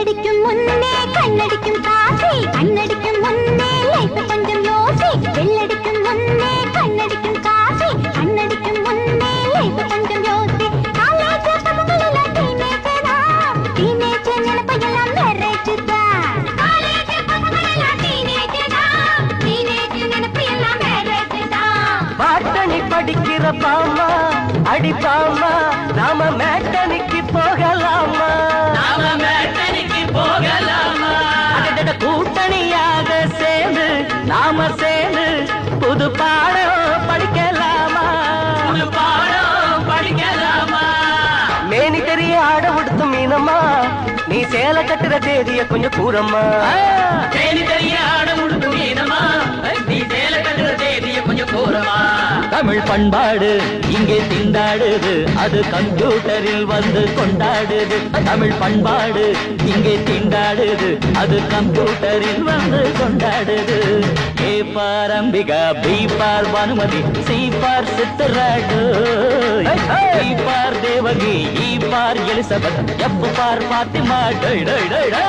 பெல்லடிக்கும் முன்னே கண்ணடிக்கும் காசி கண்ணடிக்கும் முன்னே லைஃப் கொஞ்சம் யோசி பெல்லடிக்கும் முன்னே கண்ணடிக்கும் காசி கண்ணடிக்கும் முன்னே லைஃப் கொஞ்சம் யோசி காலேஜ் பசங்களெல்லாம் டீனேஜ் நினைப்பையெல்லாம் மேரேஜ் தான் காலேஜ் பசங்களெல்லாம் டீனேஜ் நினைப்பையெல்லாம் மேரேஜ் தான் பாட்டனி படிக்கிற பாமா அடி பாமா நாம மேட்டனிக்கு போகலாமா கூட்டணியாக சேர்ந்து நாம சேர்ந்து புது பாடம் படிக்கலாமா மேனி தெரிய ஆட விடுத்து மீனம்மா நீ சேலை கட்டுற தேதிய கொஞ்சம் கூறம்மா மேனி தெரிய ஆட விடுத்து மீனம்மா நீ சேலை கட்டுற தேதிய கொஞ்சம் கூறமா தமிழ் பண்பாடு இங்கே திண்டாடுது அது கம்ப்யூட்டரில் வந்து கொண்டாடுது தமிழ் பண்பாடு இங்கே திண்டாடுது அது கம்ப்யூட்டரில் வந்து கொண்டாடுது A for Ambika B for Bhanumathi C for சித்தராடு D for Devaki E for Elizabeth F for Fathima டை டை டை டை